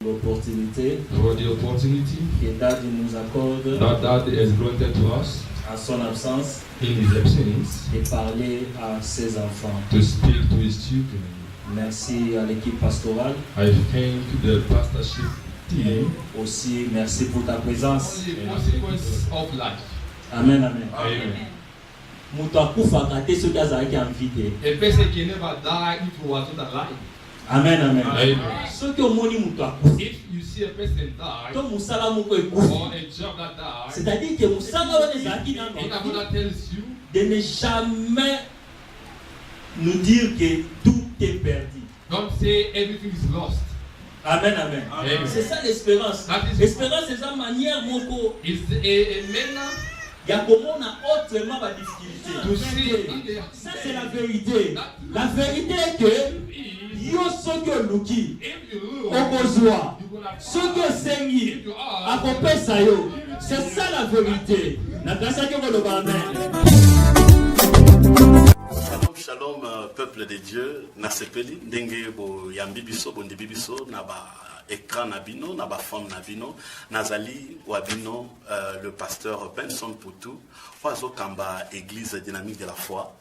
l'opportunité for the opportunity que Daddy nous accorde that Dad has granted to us à son absence in his absence et parler à ses enfants. to speak to his children. Merci à l'équipe pastorale. I thank the pastorship team. Aussi, merci pour ta présence. The consequence of life. Amen, amen. Amen. Mutu akufaka te soki azalaki invité. A person can never die if he was not alive. Amen, amen. Amen. Soki omoni mutu akufi, If you see a person die to musala moko ekufi, or a job that dies, c'est-à-dire que musala wana ezalaki nano that tells you de ne jamais nous dire que tout est perdu. don't say everything is lost. Amen, amen. Amen. C'est ça l'espérance. That is- L'espérance, c'est sa manière moko It's a manner ya komona autrement ba difficulté. to see Ça c'est la vérité. La vérité est que yo soki oluki if you okozwa you will have soki osengi if you are akopesa yo. C'est ça la vérité. Nakasaki koloba amen. Shalom, shalom, peuple de Dieu. Nasepeli, ndenge bo yambi biso, bondi biso, na ba écran na bino, na ba femme na bino, nazali wabino, le pasteur Benson Poutou, oazo kamba église dynamique de la foi.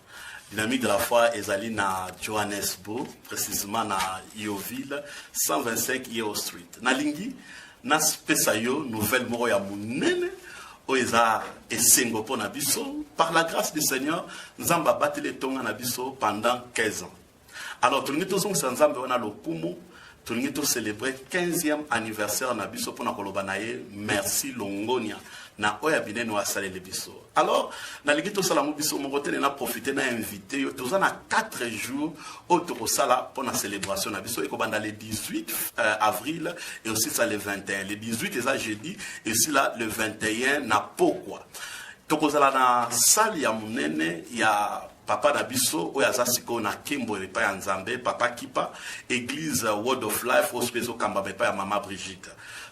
Dynamique de la foi ezali na Johannesburg, précisément na Yeoville, 125 Yeo Street. Na lingi, na pesa yo nouvelle moro ya munene. Oeza esengo po na biso, par la grâce du Seigneur, nzamba batele tonga na biso pendant 15 ans. Alors, tout le monde est ensemble, on a le kumu, tout le monde célébrer 15e anniversaire na biso pour na kolobanaye, merci Longonia, na oya bineno asale le biso. Alors, na ligito salamu biso, mon côté, na profité, na invité, tous en a 4 jours, autour sala pour la célébration na biso, et comme dans le 18 avril, et aussi ça le 21. Le 18 est ça jeudi, et aussi là, le 21, na pourquoi. Tokozala na salle ya munene, ya papa na biso oyo aza sikoyo na kembo epai ya nzambe papa kipa église Word of Life hospice okamba epai ya mama Brigitte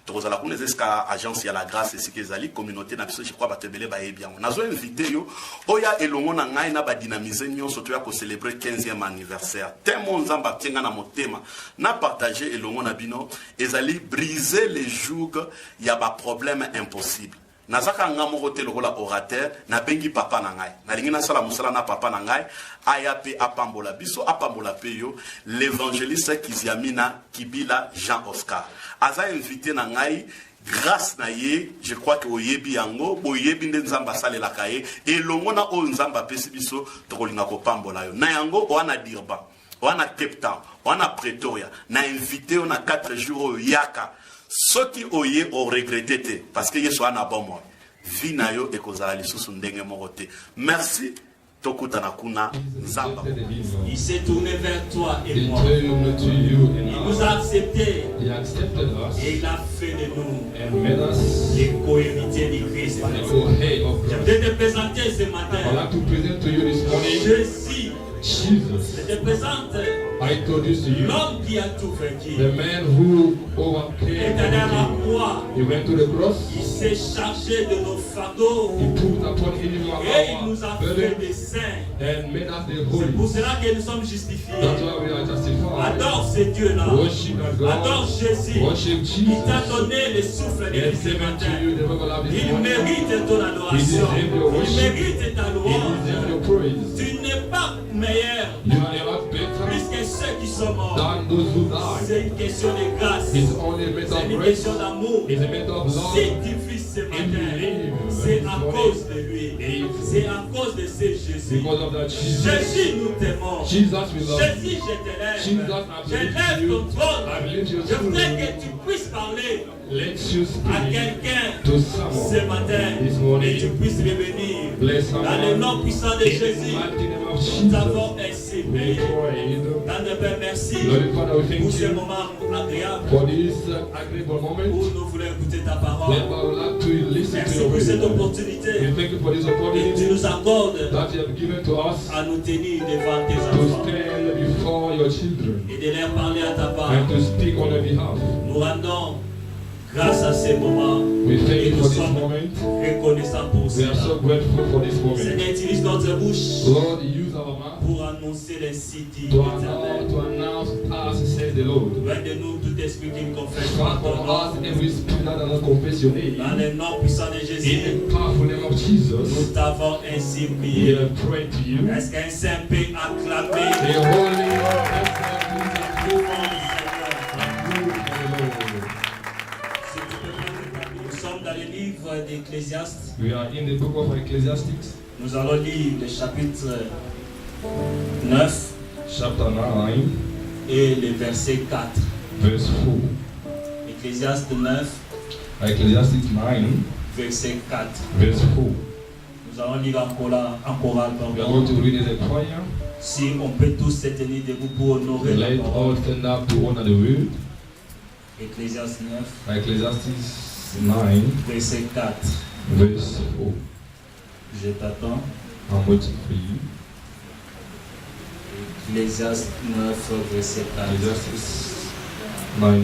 tokozala kuna ezesika agence ya la grâce esika ezali communauté na biso je crois bato ebele bayebi yango nazo invité yo oya elongo na ngai na badynamize nyonso toya kocélébrer 15e anniversaire temo nzambe atienga na motema na partager elongo na bino ezali briser les jougs ya baproblème impossible. Nazaka ngamoko te lokola orateur na bengi papa na ngai nalingi na sala musala na papa na ngai aya pe apambola biso apambola pe yo l'évangéliste Kiziamina Kibila Jean Oscar aza invité na ngai grâce na ye je crois que oyebi yango boyebi nde nzamba salela kaye elongo na o nzamba pesi biso tokolinga kopambola yo na yango wana Durban wana Cape Town wana Pretoria na invité on a 4 jours yaka Soki oye o regretté parce que yeso ana bon vina yo ekozala lisusu ndenge moko te. Merci tokutana kuna nzamba. Il s'est tourné vers toi et moi. Il nous a acceptés et il a fait de nous les co-héritiers du Christ. Je vais te présenter ce matin Jésus. Je te présente l'homme qui a tout vaincu. the man who overcame est allé à la croix. he went to the cross. Il s'est chargé de nos fardeaux He put upon him et il nous a our fait burden des saints. and made us the C'est holy. pour cela que nous sommes justifiés. That's why we are justified. Adore ce Dieu-là. Worship God. Adore Jésus. Worship Il t'a Jesus. donné le souffle de He has vie ce given to matin. you the river of this Il morning. mérite ton adoration. He deserves your Il worship. mérite ta He louange. deserves your praise. Tu n'es pas meilleur You are not better plus que ceux qui sont morts. than those who died. C'est une question de grâce. It's only a matter C'est of une grace. question d'amour. It's a matter of love. Si tu vis ce matin, c'est à cause de lui. C'est à cause de ce Jésus. Because of that Jesus. Jésus, nous t'aimons. Jesus, we love you. Jésus, je te Jesus, lève. I Je believe lève you. ton trône. I believe your Je voudrais throne. que tu puisses parler Let you à speak quelqu'un to ce someone matin this morning. et tu puisses revenir. Bless Dans le someone. nom puissant de In Jésus, the mighty name of nous Jesus. avons ainsi We prié. prayed. Dans le Père, merci Lord Father, we pour thank ce you moment agréable for this agreeable moment. où nous voulons écouter ta parole. Then I would like to listen to Merci your pour cette word. opportunité We thank you for this que tu opportunity nous accordes that you have given to us à nous tenir devant tes to enfants stand before your children et de leur parler à ta part. and to speak on their behalf. Nous rendons Grâce à ces moments, We thank et you nous for this sommes moment. reconnaissants pour We are cela. so grateful for this moment. Seigneur, utilise notre bouche Lord, use our mouth pour annoncer les cités to éternelles. announce us, says the Lord. Loin de nous tout esprit qui ne confesse Far pas ton from nom. us every spirit that does not confess your name. Dans le nom puissant de In Jésus, the powerful name of Jesus, nous t'avons ainsi we prié. have prayed to you. Est-ce qu'un saint peut acclamer The holy le nom du Seigneur? Nous sommes dans le livre d'Ecclésiaste. We are in the book of Ecclesiastes, Nous allons lire le chapitre 9 chapter 9, et le verset 4. verse 4. Ecclésiaste 9, Ecclesiastes 9, verset 4. verse 4. Nous allons lire en chorale. We are going to read it as a prayer. Si on peut tous se tenir debout pour honorer la Let parole. all stand up to honor the word. Ecclésiaste 9, Ecclesiastes 9, verset 4. verse 4. Je t'attends. I'm waiting for you. Ecclésiaste 9, verset 4. Ecclesiastes 9, 4.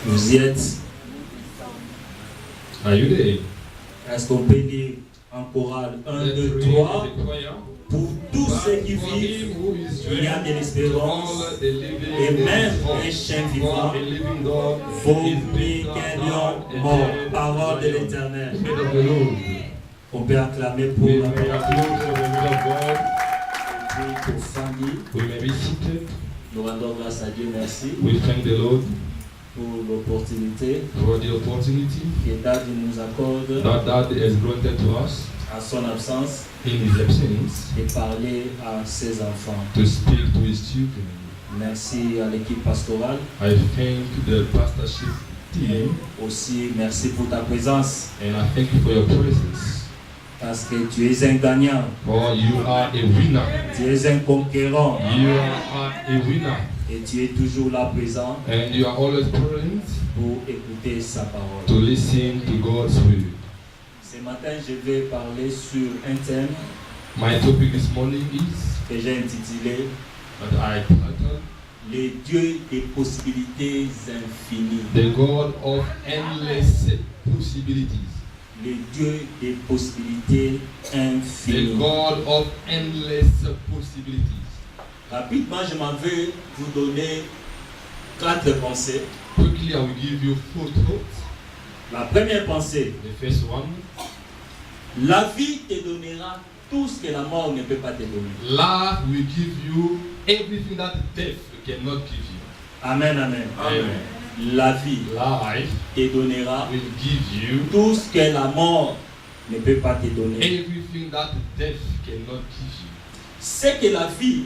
Vous y êtes? Are you there? Est-ce qu'on peut lire en chorale 1, 2, 3? Pour tous ceux qui vivent, il y a de l'espérance, et même un chien vivant vaut mieux qu'un lion mort. Parole de l'Éternel. On peut acclamer pour la parole. Pour famille. We may be seated. Nous rendons grâce à Dieu, merci We thank the Lord pour l'opportunité for the opportunity que David nous accorde that has granted to us à son absence in His absence et parler à ses enfants. to speak to His children. Merci à l'équipe pastorale. I thank the pastorship team Aussi, merci pour ta présence and I thank you for your presence. parce que tu es un gagnant, For you are a winner. tu es un conquérant You are a winner. et tu es toujours là présent And you are always present pour écouter sa parole. to listen to God's word. Ce matin, je vais parler sur un thème My topic this morning is que j'ai intitulé that I titled Le Dieu des possibilités infinies. The God of Endless Possibilities. Le Dieu des possibilités The infinies. God of Endless Possibilities. Rapidement, je m'en vais vous donner 4 pensées. Quickly, I will give you 4 thoughts. La première pensée, The first one, la vie te donnera tout ce que la mort ne peut pas te donner. life will give you everything that death cannot give you. Amen, amen. Amen. La vie Life te donnera will give you tout ce que la mort ne peut pas te donner. everything that death cannot give you. C'est que la vie,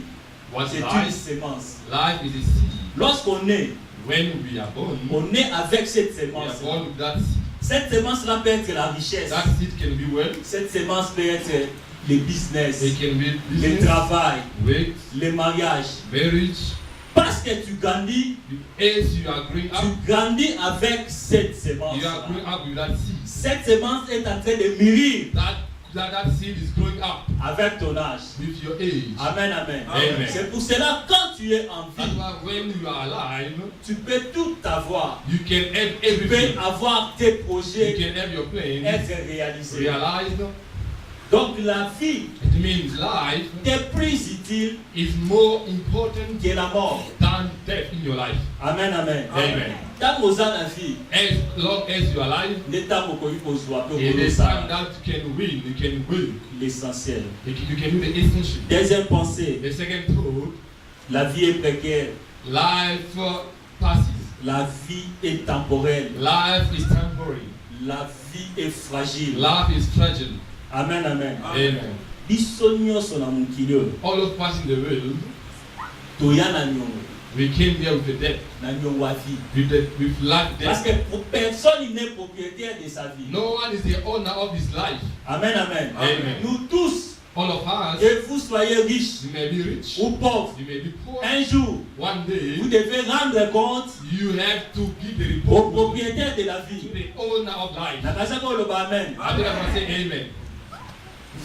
What's c'est une life? sémence. Life is a seed. Lorsqu'on est, When we are born, on est avec cette we are sémence. born with that seed. Cette sémence-là peut être la richesse. That seed can be wealth. Cette sémence peut être le business, It can be le business, travail, weight, le mariage. marriage. Parce que tu grandis, As you are growing up, tu grandis avec cette sémence. you are growing up with that seed. Cette sémence est en train de mûrir That seed is growing up avec ton âge. with your age. Amen, amen. Amen. C'est pour cela, quand tu es en That's vie, why when you are alive, tu peux tout avoir. you can have Tu everything. peux avoir tes You projets can have your plans être réalisés. realized. Donc la vie It means life est plus utile is more important que la mort. than death in your life. Amen, amen. Amen. Tant aux ans la vie, As long as you are alive, l'état mokoyi kozwa pe it is time kolosa that you can win. You can win. l'essentiel. You can do the essential. Deuxième pensée, The second thought, la vie est précaire, life passes. la vie est temporelle, Life is temporary. la vie est fragile. Life is fragile. Amen, amen. Amen. Biso nyonso na mokili oyo All of us in the world, toya na nyongo we came here with the death, na nyongo ya vie. with life Parce death. que pour personne n'est propriétaire de sa vie. No one is the owner of his life. Amen, amen. Amen. Nous tous, All of us, que vous soyez riches you may be rich, ou pauvres, you may be poor. un jour, One day, vous devez rendre compte you have to give the au report propriétaire de la to vie. the owner of life. Na kasa ko loba amen. I think I can say amen.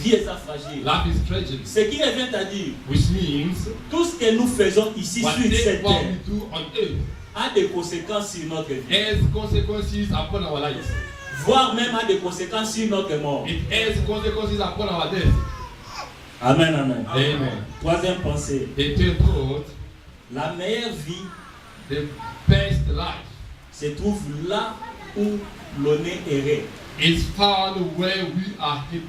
Vie est fragile. Life is fragile. Ce qui revient à dire, Which means tout ce que nous faisons ici sur cette what terre we do on earth a des conséquences sur notre vie. has consequences upon our lives. Voire même a des conséquences sur notre mort. It has consequences upon our death. Amen, amen. Amen. Troisième pensée. The third thought, La meilleure vie the best life se trouve là où l'on est heureux. is found where we are happy.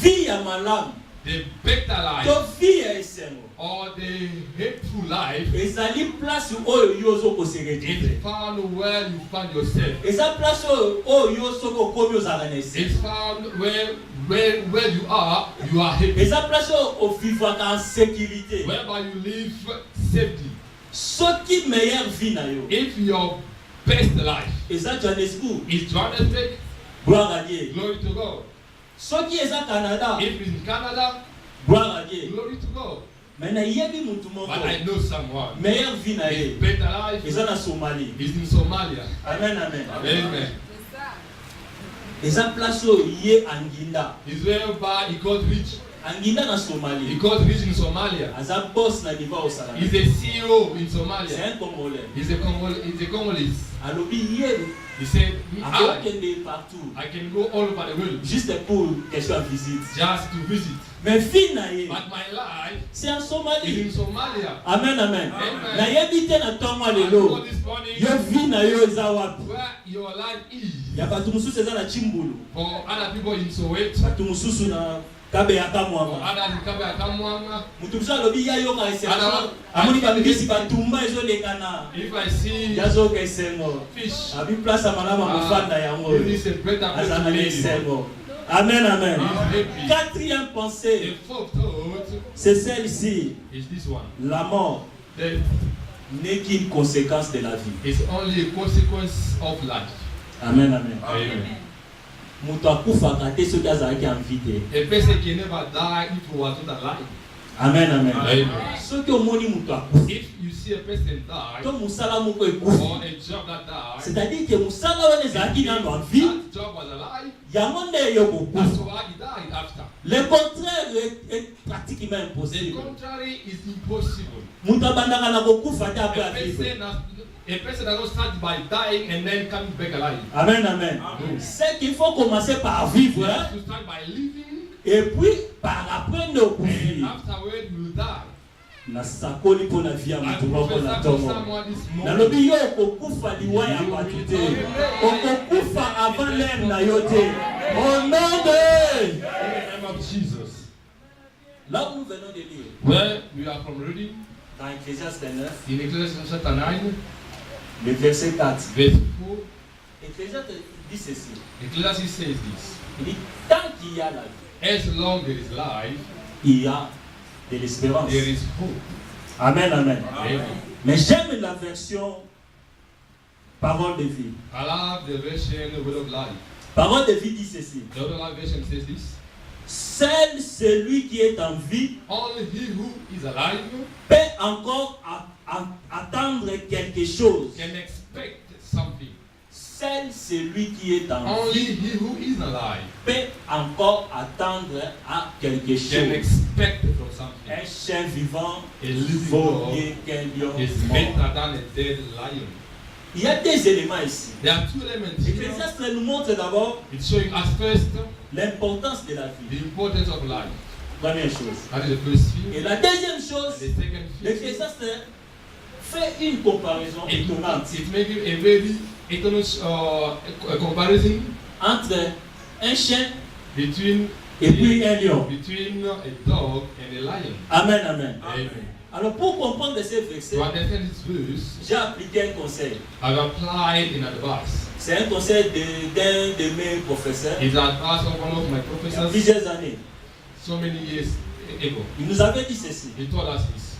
Vie à ma lame. The better life To vie est seulement. or the hateful life Et ça lit place où yo soko se retrouver. is found where you find yourself. Et ça place où yo soko komi aux aranesi. It's found where you are happy. Et ça place où vivre en sécurité. Whereby you live safely. Ce qui meilleure vie na yo. If your best life Et ça Johannesburg. is Johannesburg, Gloire à Dieu. glory to God. Ce qui est à Canada. If it's in Canada, Gloire à Dieu. glory to God. Mais na yebi mutu moko. But I know someone. Meilleure vie na His ye. better life Et ça na Somalie. is in Somalia. Amen, amen. Amen. Et ça place où yé Anginda. It's whereby he got rich. Anginda na He Somalie. got rich in Somalia. Aza boss na niveau au Sarah. He's a CEO in C'est Somalia. un Congolais. He's a Congolese. Alobi yé. He said, Akokende partout. I can go all over the world Juste pour question de visite. just to visit. Mais vie na ye. But my life C'est en is Somalie. in Somalia. Amen, amen. Amen. Na yebi te na tongo I lelo. know this morning Yo vie na yo eza wapi? where your life is. Ya batu mususu eza na Chimbulu. For other people in Soweto, Batu mususu na Kabeyaka or mwama. others in Kabeakamwanga. Mutu mususu alobi ya yo ka Ana- esengo. Amoni babikisi batumba ezolekana. If I see Yazoka esengo. fish, Abi place malama mofanda yango. it is a better place to Azana live. esengo. Amen, amen. He's happy. Quatrième The pensée, fourth thought c'est celle-ci. is this one. La mort Death n'est qu'une conséquence de la vie. is only a consequence of life. Amen, amen. Amen. Mutu akufaka te soki azalaki envie te. A person can never die if he was not alive. Amen, amen. Amen. Soki omoni mutu akufa, If you see a person die to musala moko ekufa, or a job that died, c'est-à-dire que musala wana ezalaki nano en vie, that job was alive, yango nde yo that's kokufa. why he died after. Le contraire est pratiquement The impossible. contrary is impossible. Mutu abandaka na kokufa te A après avivre. person does not start by dying and then coming back alive. Amen, amen. C'est qu'il faut commencer par vivre, You hein, have to start by living, et puis par après ne and okufir. afterward you will die. Nasakoli mpo na vie ya I mutu moko na prophesy to ntongo. someone this morning. Nalobi yo okokufa liwa ya bato te. Okokufa avant l'heure na yo te. Au nom de... In the name of Jesus. Là où nous venons de lire, Where we are from reading dans Ecclésiaste 9, in Ecclesiastes chapter 9, le verset 4. verse 4, Ecclésiaste dit ceci. Ecclesiastes says this: Il dit, tant qu'il y a la vie, as long there is life, il y a de l'espérance. there is hope. Amen, amen. Amen. Mais j'aime la version parole de vie. I love the version word of life. Parole de vie dit ceci. The other life version says this: Seul celui qui est en vie only he who is alive peut encore attendre quelque chose. can expect something. Seul celui qui est en Only vie he who is alive peut encore attendre à quelque can chose. expect from something. Un chien vivant A living vaut dog mieux qu'un lion is mort. better than a dead lion. Il y a des éléments ici. There are two elements here. Ecclésiaste nous montre d'abord It's showing us first l'importance de la the vie. importance of life. Première chose. That is the first thing. Et la deuxième And chose, the second thing, l'Ecclésiaste fait une comparaison étonnante it makes a very a comparison entre un chien between et puis un lion. between a dog and a lion. Amen, amen. Amen. Alors pour comprendre ces versets, To understand this verse, j'ai appliqué un conseil. I've applied in advice. C'est un conseil d'un de mes professeurs It's the advice of one of my il y a professors plusieurs années. so many years ago. Il nous avait dit ceci. He told us this.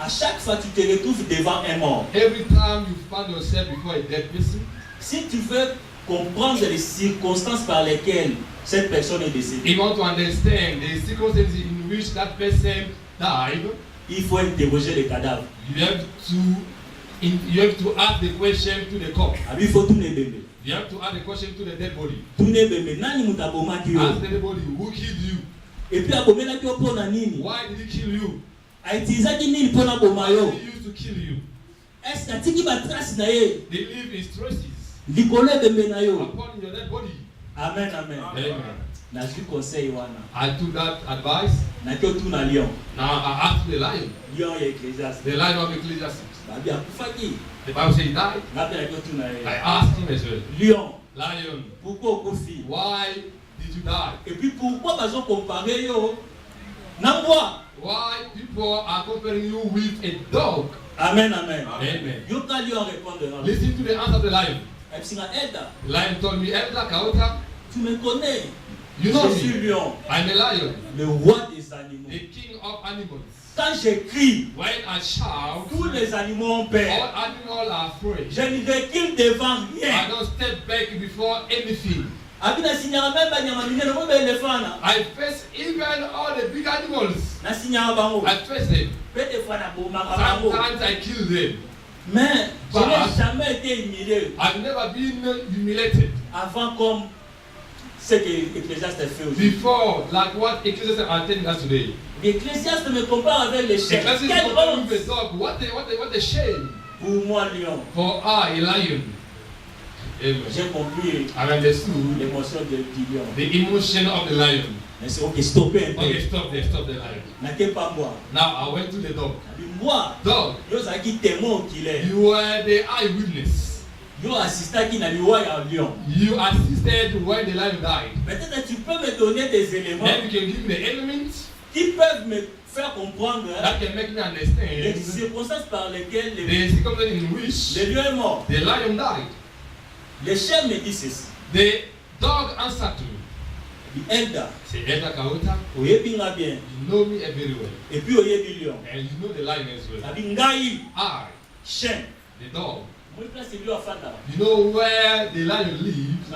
À chaque fois que tu te retrouves devant un mort, Every time you find yourself before a dead person, si tu veux comprendre les circonstances par lesquelles cette personne est décédée, you want to understand the circumstances in which that person died, il faut interroger les cadavres. you have to ask the question to the corpse. Ah, il faut tout les bébés. You have to add a question to the dead body. Ask the dead body, who killed you? Why did he kill you? Why did he use to kill you? They leave his traces upon your dead body. Amen, amen. Amen. I took that advice. Now I asked the lion. The lion of Ecclesiastes. The Bible says he died. I asked him as well. Lion. Why did you die? Why people are comparing you with a dog? Amen, amen. Amen. Listen to the answer of the lion. The lion told me, Elder Kaota, tu me connais. You know je suis lion. I'm a lion. Le roi des animaux. The king of animals. Quand je crie, when I shout, tous les animaux ont peur. All animals are afraid. Je ne recule devant rien. I don't step back before anything. I face even all the big animals. I face them. Sometimes I kill them. Mais je n'ai jamais été humilié. I've never been humiliated. Avant comme ce que l'Ecclésiaste fait aujourd'hui. Before, like what Ecclesiastes are telling us today. L'Ecclésiaste me compare avec les chiens. Quelle honte! What a shame. Pour moi, lion. For I, a lion. J'ai compris l'émotion du lion. The emotion of the lion. Mais c'est ok, stoppez un peu. Okay, stop the lion. N'était pas moi. Now I went to the dog. Moi, dog. You were the eyewitness. You assisted qui n'a lion. You assisted when the lion died. Peut-être tu peux me donner des éléments. Then you can give me the elements qui peuvent me faire comprendre that can make me understand les circonstances par lesquelles the circumstances in which le lion est mort. The lion died. Le chien me dit ceci. The dog answered to me. Elder. C'est Elder Kaota. Oyebinga bien. You know me very well. Et puis oyebi lion. And you know the lion as well. Abingai. I. Chien. The dog. You know where the lion lives?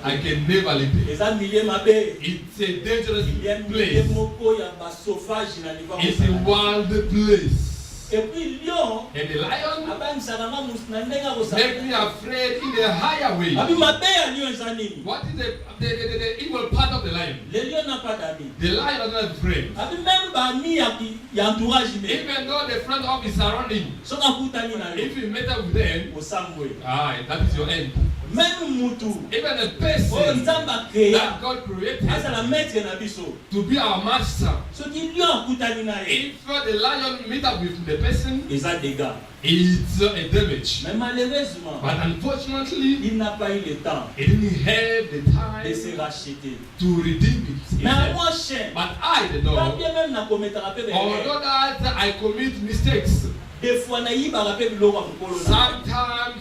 I can never live there. It's a dangerous place. It's a wild place. And the lion make me afraid in the higher way. What is the evil part of the lion? The lion doesn't have a friend. Even though the friend of his surrounding, if you met up with them, that is your end. Even a person that God created to be our master, if the lion meet up with the person, it's a damage. But unfortunately, he didn't have the time to redeem it. But I, the dog, although that I commit mistakes, sometimes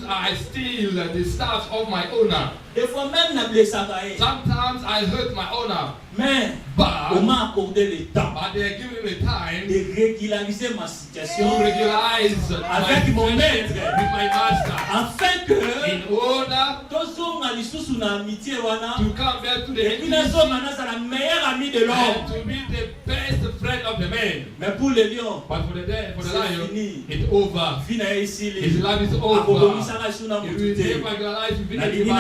I steal the stuff of my owner. Sometimes I hurt my owner. But they are giving me the time to regularize my situation with my master. In order to come back to the intimacy and to be the best friend of the man. But for the lion, it's over. His life is over. He will never realize to be anybody.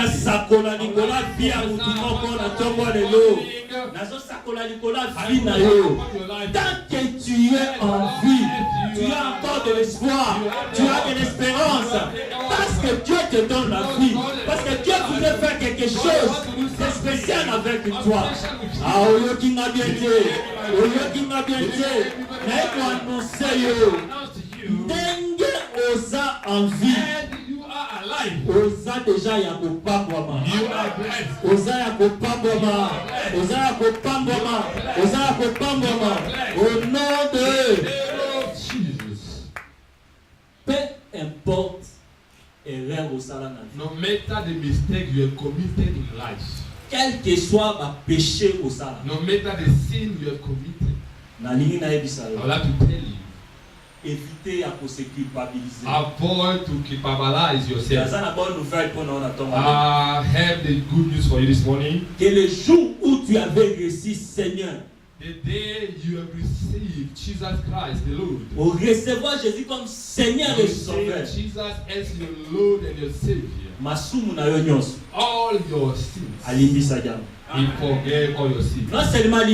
Tant que tu es en vie, tu as encore de l'espoir, tu as de l'espérance, parce que Dieu te donne la vie, parce que Dieu voudrait faire quelque chose de spécial avec toi. Ah, oyo qui m'a bien dit, mais pour annoncer Dengue osa en vie. Osa déjà ya kopambwama. Osa ya kopambwama. Osa ya kopambwama. Osa ya kopambwama. Au nom de Jesus. Peu importe erreur osala na vie. No matter the mistake you have committed in life. Quel que soit ma péché osala. No matter the sin you have committed. Na lingi na yebisa yo. I would like to tell you. Éviter à se culpabiliser. Avoid to culpabilize yourself. C'est une bonne nouvelle pour nous. I have the good news for you this morning. Que le jour où tu avais réussi, Seigneur, the day you have received Jesus Christ, the Lord, au recevoir Jésus comme Seigneur et Sauveur, Jesus as your Lord and your Savior, all your sins. He forgave all your sins. Non seulement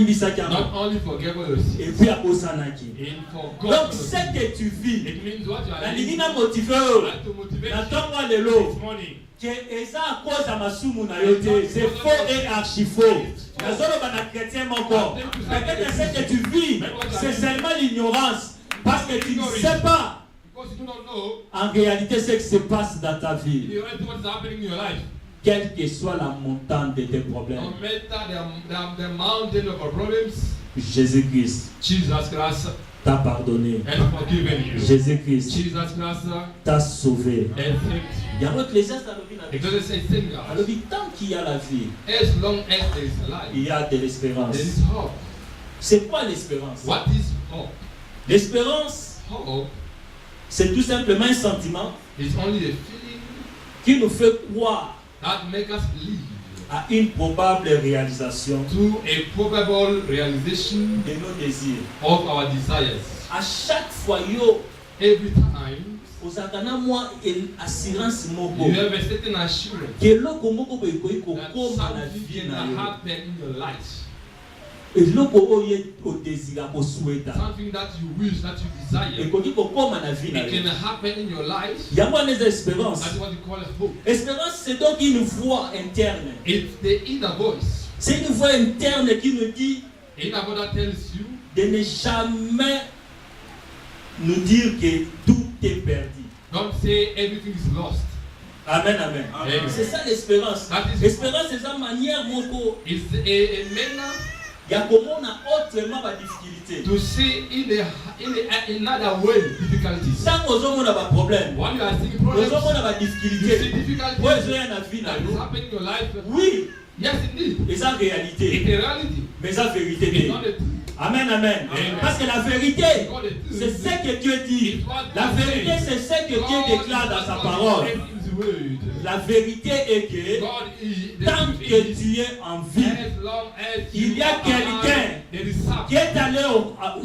Not only forgave all your sins. et puis abosanaki. He forgot. Donc ce que tu vis, It means what you are la living. ligina motive To motivate na you tongo lelo this morning. que eza à cause de masumu na yote, c'est faux et archi faux. Nazolo bana chrétien moko. Peut-être ce que tu vis, c'est seulement l'ignorance parce que tu ne sais pas Because you do not know en réalité ce qui se passe dans ta vie. in reality what is happening in your life. Quelle que soit la montagne de tes problèmes, No matter the mountain of our problems, Jésus-Christ Jesus Christ t'a pardonné. has forgiven you. Jésus-Christ Jesus Christ t'a sauvé. has saved Il y a un autre Ecclésiaste you. It doesn't say sin, God. alors tant qu'il y a la vie, As long as there is life, il y a de l'espérance. there is hope. C'est quoi l'espérance? What is hope? L'espérance, Hope c'est tout simplement un sentiment is only a feeling qui nous fait croire that makes us believe à une probable réalisation to a probable realization de nos désirs. of our desires. À chaque fois, yo, Every time aux akana moi assurance moko you have a certain assurance que loko moko boy koyi that kokoma na something vie can na yo. happen in your life. eloko oyo odésira kosueta Something that you wish, that you desire, ekoki kokoma na vie na it can yo. happen in your life. yango wana eza espérance. That's what you call a hope. Espérance, c'est donc une voix interne. It's the inner voice. C'est une voix interne qui nous dit Inner voice that tells you de ne jamais nous dire que tout est perdu. don't say everything is lost. Amen, amen. Amen. C'est ça l'espérance. That is- L'espérance, c'est sa manière moko It's a manner ya komona autrement ba difficulté. to see in another way difficulties. Tant ozomona ba problème, When you are seeing problems, ozomona ba you see difficulté. difficulties Ouais, je na vie na that is yo. happening in your life. Oui, Yes, indeed. et ça It's réalité. a reality. Mais ça vérité. It's de- not a truth. Amen, amen. Amen. Parce que la vérité, It's not a truth. c'est ce que Dieu dit. It's what La God vérité, says. c'est ce que Dieu God déclare is dans sa what parole. God says in His word. La vérité est que God is the tant truth que is, tu es en vie, as long as il y you a are quelqu'un alive, there is something. qui est allé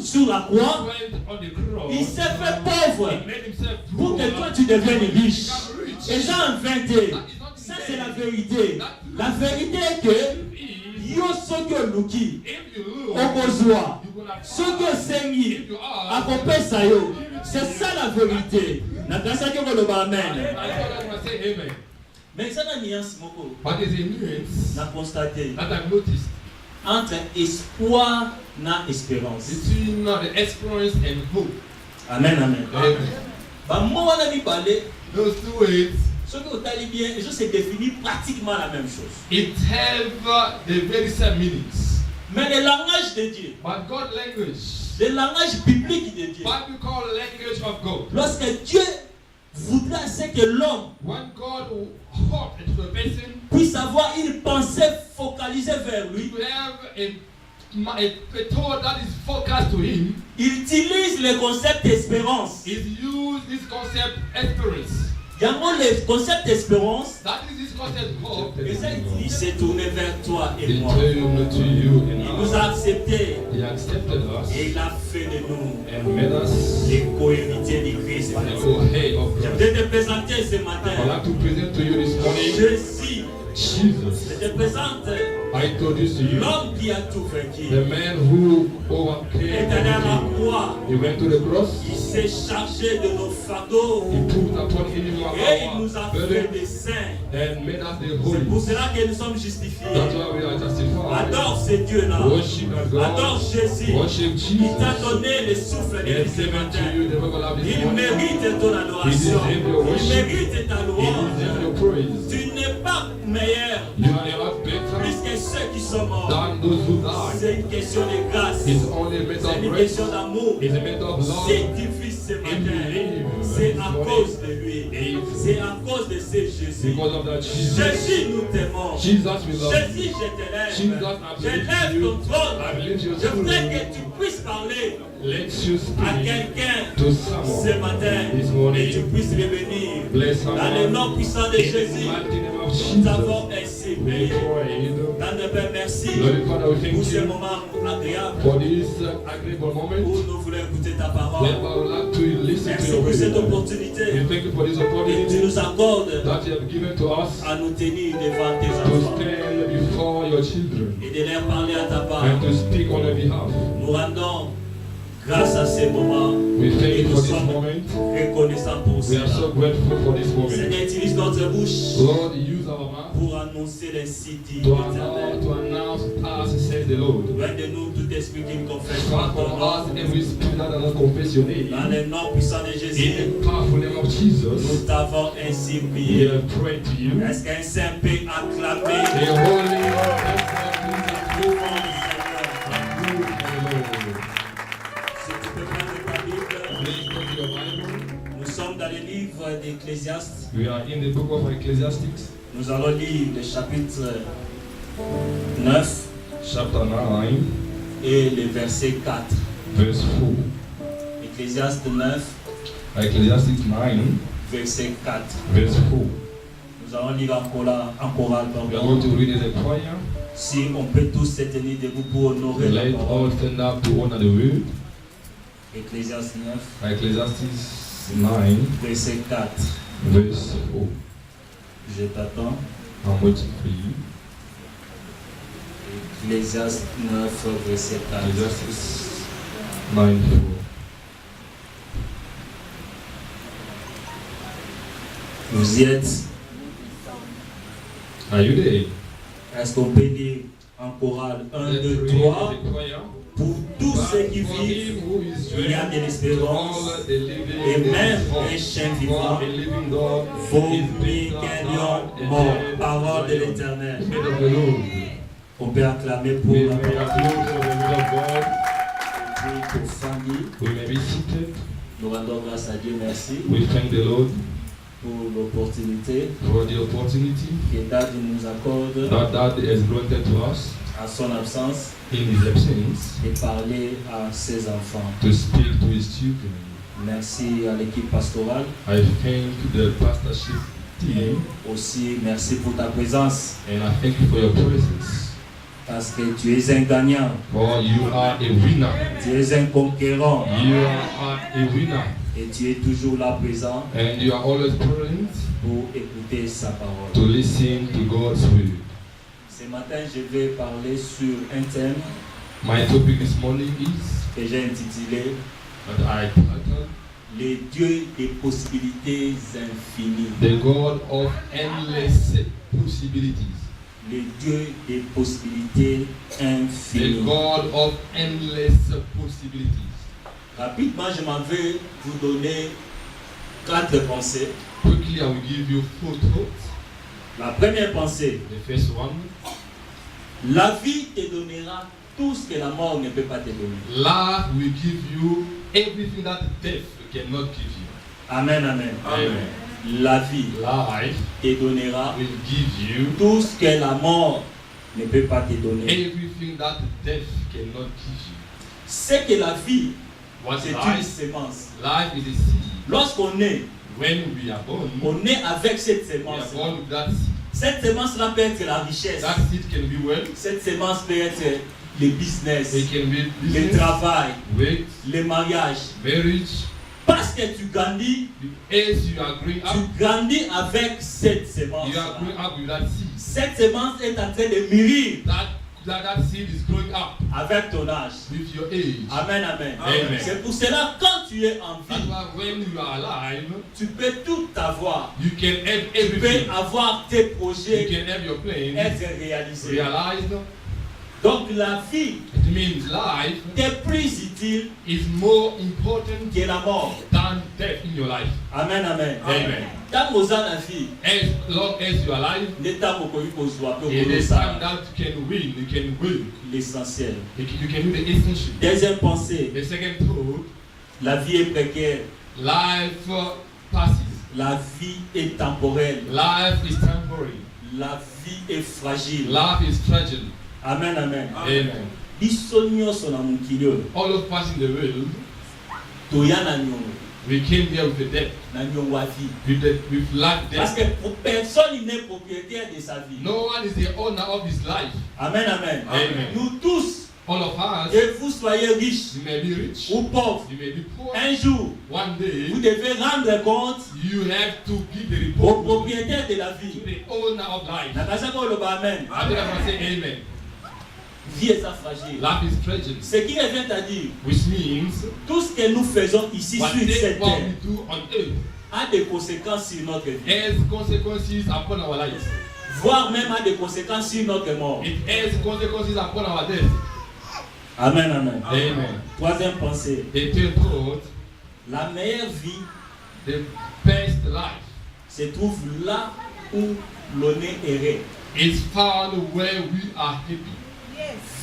sur la croix, Went on the cross. il s'est fait pauvre He made himself pour que poor. toi tu deviennes riche. Become rich. Et Jean 20, ça c'est la vérité. La vérité est que yo soki oluki If you lose, okozwa, you will have soki osengi If you are, akopesa yo. C'est ça la vérité. Nakasaki koloba amen. I thought I would say amen. Mais ça na nuance moko But there's a nuance na constaté that I've noticed entre espoir na espérance. between the experience and hope. Amen, amen. Amen. Ba mo wana mibale Those two words, soki otali bien, et ça c'est défini pratiquement la même chose. it have the very same meanings. Mais le langage de Dieu, But God language, le langage biblique de Dieu, what we call language of God. lorsque Dieu voudra c'est que l'homme When God hoped to a person puisse avoir une pensée focalisée vers lui, to have a thought that is focused to Him, il utilise le concept d'espérance. is use this concept experience. Yango le concept d'espérance, That is this concept hope. et ça il s'est tourné vers toi et He moi. turned to you Il and nous a acceptés He accepted us et il a fait de nous and made us les co-héritiers du Christ. the co-head of Je Christ. vais te présenter ce I would matin like to present to you this morning Jésus. Jesus. Je te présente I introduce to you l'homme qui a tout vaincu. the man who Il est allé à la overcame. croix. He went to the cross. Il s'est chargé de nos fardeaux He took upon him et il nous a our fait burden des saints. and made us the C'est pour holy. cela que nous sommes justifiés. That's why we are justified. Adore ce Dieu-là. Worship our Adore God. Jésus. Worship Il t'a Jesus. donné le souffle de He has vie ce given to matin. you the river of this Il morning. mérite ton adoration. He deserves your Il worship. mérite ta He louange. deserves your praise. Tu n'es pas meilleur You are not better plus que ceux qui sont morts. than those who died. C'est une question de grâce. It's only a matter C'est of une grace. question d'amour. It's a matter of love. Si tu vis ce matin, c'est à cause de lui. C'est à cause de ce Jésus. Because of that Jesus. Jésus, nous t'aimons. Jesus, we love you. Jésus, je te Jesus, lève. I Je believe lève in you. ton trône. I believe your Je voudrais truth. que tu puisses parler Let you à speak quelqu'un to ce someone matin this morning. et tu puisses revenir. Bless Dans le someone. nom puissant de In the Jésus, mighty name of nous Jesus. t'avons ainsi We prié. prayed. Dans le Père, merci Lord Father, we pour thank ce you moment agréable for this agreeable moment. où nous voulons écouter ta Then parole. I would like to listen Merci pour cette opportunité. We thank you for this Et opportunity tu nous accordes that you have given to us à nous tenir devant tes to enfants stand before your children et de leur parler à ta part. and to speak on their behalf. Nous rendons grâce à ces moments We thank et you nous for this sommes moment. reconnaissants pour We are cela. so grateful for this moment. Seigneur, utilise notre bouche Lord, use our mouth pour annoncer l'insi dit to l'Éternel. announce us, says the Lord. Loin de nous tout esprit qui ne confesse Far pas ton from nom. us every spirit that does not confess your name. Dans le nom puissant de In Jésus, the powerful name of Jesus, nous t'avons ainsi we prié. have prayed to you. Est-ce qu'un saint peut acclamer The holy le nom du Seigneur? Lord. Si tu peux prendre ta Bible, Please go to your Bible. nous sommes dans le livre d'Ecclésiaste. We are in the book of Ecclesiastes, Nous allons lire le chapitre 9 chapter 9, et le verset 4. verse 4. Ecclésiaste 9, Ecclesiastes 9, verset 4. verse 4. Nous allons lire en chorale. We are going to read as a choir. Si on peut tous se tenir debout pour honorer la Let parole. all stand up to honor the word. Ecclésiaste 9, Ecclesiastes 9, verset 4. verse 4. Je t'attends. I'm waiting for you. Ecclésiaste 9, verset 4. Ecclesiastes 9, 4. Vous y êtes? Are you there? Est-ce qu'on peut lire en chorale 1, 2, 3? Pour tous ceux qui vivent, il y a de l'espérance. Et même un chien vivant vaut mieux qu'un lion mort. Parole de l'Éternel. On peut acclamer pour la parole. Pour famille. We may be seated. Nous rendons grâce à Dieu. Merci We thank the Lord pour l'opportunité for the opportunity que Dad nous accorde that has granted to us à son absence in His absence et parler à ses enfants. to speak to His children. Merci à l'équipe pastorale. I thank the pastorship team Aussi, merci pour ta présence and I thank you for your presence. parce que tu es un gagnant, For you are a winner. tu es un conquérant You are a winner. et tu es toujours là présent And you are always present pour écouter sa parole. to listen to God's word. Ce matin, je vais parler sur un thème My topic this morning is que j'ai intitulé that I titled Le Dieu des possibilités infinies. The God of Endless Possibilities. Le Dieu des possibilités The infinies. God of Endless Possibilities. Rapidement, je m'en vais vous donner 4 pensées. Quickly, I will give you 4 thoughts. La première pensée, The first one, la vie te donnera tout ce que la mort ne peut pas te donner. life will give you everything that death cannot give you. Amen, amen. Amen. La vie Life te donnera will give you tout ce que la mort ne peut pas te donner. everything that death cannot give you. C'est que la vie, What's c'est une life? sémence. Life is a seed. Lorsqu'on est, When we are born, on est avec cette we are sémence. born with that seed. Cette sémence-là peut être la richesse. That seed can be wealth. Cette sémence peut être le business, It can be le business, travail, weight, le mariage. marriage. Parce que tu grandis, As you are growing up, tu grandis avec cette sémence. you are growing up with that seed. Cette sémence est en train de mûrir That seed is growing up avec ton âge. with your age. Amen, amen. Amen. C'est pour cela, quand tu es en That's vie, why when you are alive, tu peux tout avoir. you can have Tu everything. peux avoir tes You projets can have your plans être réalisés. realized. Donc la vie It means life est plus utile is more important que la mort. than death in your life. Amen, amen. Amen. Tant oza na vie, As long as you are alive, ne tant okoki kozwa pe it is time okolosa that you can win. You can win. l'essentiel. You can do the essential. Deuxième pensée, The second thought, la vie est précaire. life passes. La vie est temporelle. Life is temporary. La vie est fragile. Life is fragile. Amen, amen. Amen. Biso nyonso na mokili oyo All of us in the world, toya na nyongo we came here with a debt, na nyongo ya vie. with life Parce debt. que pour personne n'est propriétaire de sa vie. No one is the owner of his life. Amen, amen. Amen. Nous tous, all of us, que vous soyez riche you may be rich, ou pauvre, you may be poor. un jour, One day, vous devez rendre compte you have to give the au report propriétaire de la to vie. the owner of life. Amen. I think I can say amen. Vie est fragile. Life is fragile. Ce qui revient à dire, Which means, tout ce que nous faisons ici sur cette what terre we do on earth a des conséquences sur notre vie. has consequences upon our lives. Voire même a des conséquences sur notre mort. It has consequences upon our death. Amen, amen. Amen. Troisième pensée. The third thought, La meilleure vie the best life se trouve là où l'honneur est. is found where we are happy.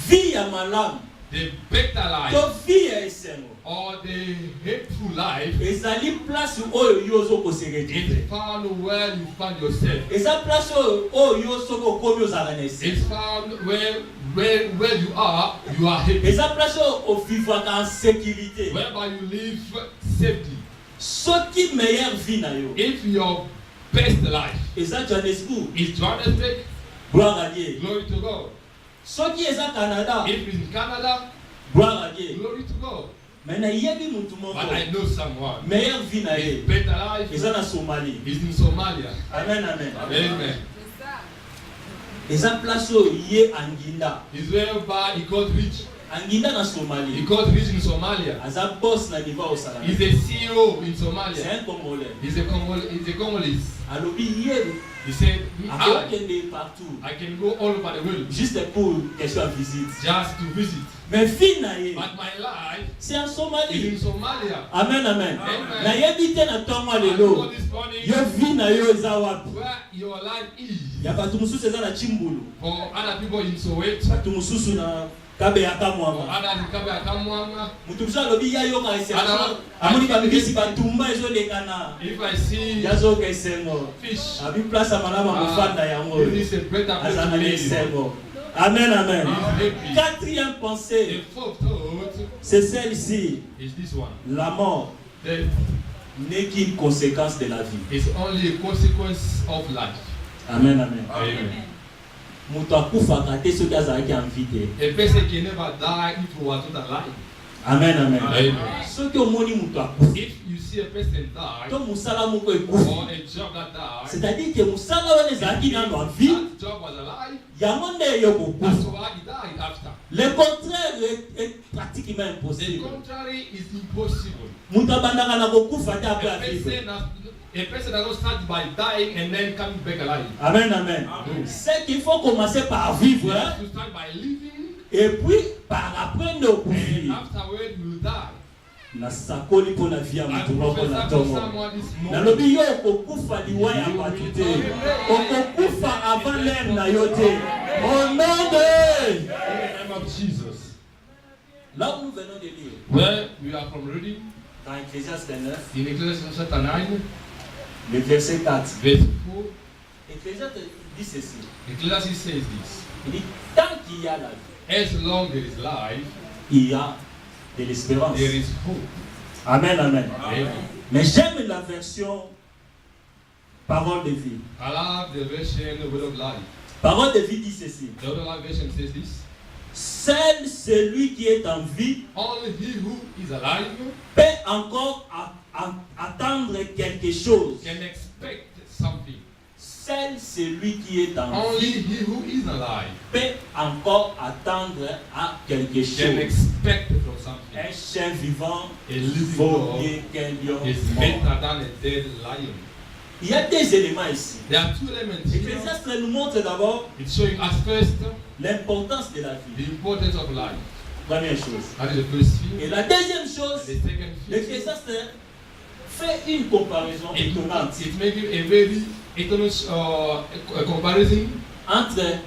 Vie à malade. The better life To vie est saine. or the hateful life Et ça lit place où yo so ko se is retrouver. found where you find yourself. Et ça place où yo so ko komi aux aranesi. It's found where you are happy. Et ça place où vivre en sécurité. Whereby you live safety. Ce qui meilleure vie na yo. If your best life Et ça Johannesburg. is Johannesburg, Gloire à Dieu. glory to God. Ce qui est à Canada. If it's in Canada, Gloire à Dieu. glory to God. Mais na yebi mutu moko. But I know someone. Meilleure vie na His ye. better life Et ça na Somalie. is in Somalia. Amen, amen. Amen. Et ça place où yé Anginda. Is whereby he got rich. Anginda na He Somalie. got rich in Somalia. Aza boss na niveau au salaire. He's a CEO in C'est Somalia. un Congolais. He's a Congolese. Alobi yé. He said, A kende partout. I can go all over the world Juste pour question à visite. just to visit. Mais vie na ye. But my life C'est en is Somalie. in Somalia. Amen, amen. Amen. Na yebi te na tongo And lelo. God this morning, Yo vie na yo eza wapi? where your life is. Ya batu mususu eza na Chimbulu. For other people in Soweto, Batu mususu na Kabe ya or Kamwanga. others in Kabe Akamwanga. Mutu mususu alobi ya yo ka Ana- esengo. Amoni babikisi batumba ezoleka na. If I see Yazo ka esengo. fish, Abi place malama mofanda yango. this is a better place to Azana live. esengo. Amen, amen. He's happy. Quatrième pensée, The fourth thought c'est celle-ci. is this one. La mort Death n'est qu'une conséquence de la vie. is only a consequence of life. Amen, amen. Amen. Mutu akufaka te soki azalaki envie te. A person can never die if he was not alive. Amen, amen. Amen. Soki omoni mutu akufa If you see a person die to mosala moko or ekufa, a job that died, c'est-à-dire que mosala wana ezalaki nano en vie, that job was alive, yango nde yo that's kokufa. why he died after. Le contraire est pratiquement The impossible. contrary is impossible. Mutu abandaka na kokufa te après avivre. A person does not start by dying and then coming back alive. Amen, amen. C'est qu'il faut commencer par vivre, You hein, have to start by living, et puis par après ne and okufi. afterward you will die. Nasakoli mpo na vie ya I mutu moko prophesy na to ntongo. someone this morning. Nalobi yo okokufa liwa ya bato te. Okokufa avant l'heure na yo te. Au nom de... In the name of Jesus. Là où nous venons de lire, Where we are from reading, dans Ecclésiaste 9, in Ecclesiastes chapter 9, le verset 4. verse 4, Ecclésiaste dit ceci. Ecclesiastes says this. Il dit, tant qu'il y a la vie, As long there is life, il y a de l'espérance. there is hope. Amen, amen. Amen. Mais j'aime la version parole de vie. I love the version, the word of life. Parole de vie dit ceci. The word of life version says this. Seul celui qui est en vie Only he who is alive peut encore attendre quelque chose. can expect something. Seul celui qui est en Only vie he who is alive peut encore attendre à quelque can chose. expect from something. Un chien vivant A living vaut dog mieux qu'un lion is mort. better than a dead lion. Il y a des éléments ici. There are two elements here. Ecclésiaste nous montre d'abord It's showing us first l'importance de la vie. the importance of life. Première chose. That is the first Et thing. la deuxième And chose, the second thing, l'Ecclésiaste fait une comparaison étonnante it makes a very economic a comparison entre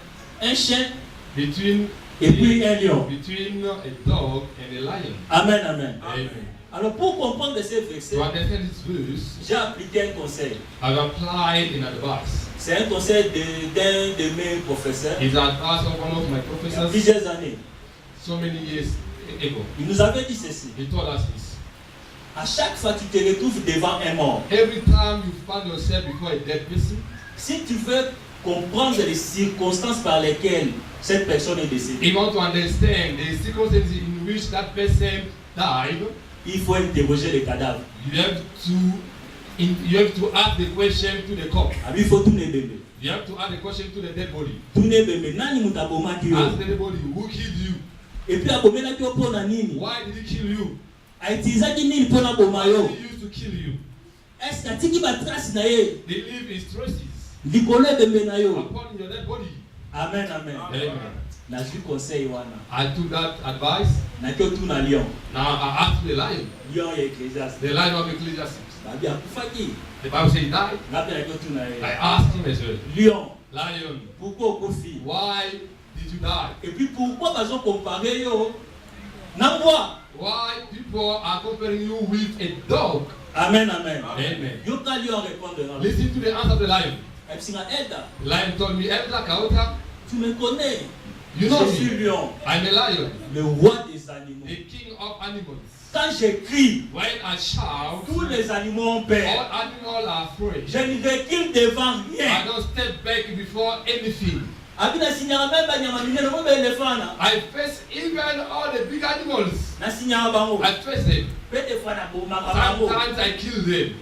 un chien between et puis un lion. between a dog and a lion. Amen, amen. Amen. Alors pour comprendre ces versets, To understand this verse, j'ai appliqué un conseil. I've applied in advice. C'est un conseil d'un de mes professeurs It's advice of one of my il y a professors plusieurs années. so many years ago. Il nous avait dit ceci. He told us this. À chaque fois que tu te retrouves devant un mort, Every time you find yourself before a dead person, si tu veux comprendre les circonstances par lesquelles cette personne est décédée. You want to understand the circumstances in which that person died. Il faut interroger les cadavres. You have to ask the question to the corpse. Il faut tout les bébés. You have to ask the question to the dead body. Tout les bébés. Nani mutaboma ki yo. Ask the dead body who killed you. Et puis abomela ki yo pona nini. Why did he kill you? Aitiza ki nini pona boma yo. Why did he use to kill you? Est-ce que tiki ba trace na ye. They leave his traces. Likolo bébé na yo. Upon your dead body. Amen, amen. Amen. Na ju conseil wana. I took that advice. Na ki yo tout na lion. Now I asked the lion. Lion ye Ecclésiaste. The lion of Ecclesiastes. Babi akufaki. The Bible says he died. Na ki yo tout na ye. I asked him as well. Lion. Lion. Pourquoi okufi? Why did you die? Et puis pourquoi bazo comparer yo na moi? Why people are comparing you with a dog? Amen, amen. Amen. Yo ka lion répondre. Listen to the answer of the lion. Epsinga Elda. The lion told me, Elda Kaota, Tu me connais. you know Je suis me. lion, I'm a lion, le roi des animaux. the king of animals. Quand je crie, When I shout, tous les animaux ont peur. all animals are afraid. Je ne recule devant I rien. don't step back before anything. Abina signala même ba nyama minene mo be éléphant na. I face even all the big animals. Na signala bango. I face them. Pe des fois na boma bango. Sometimes I kill them.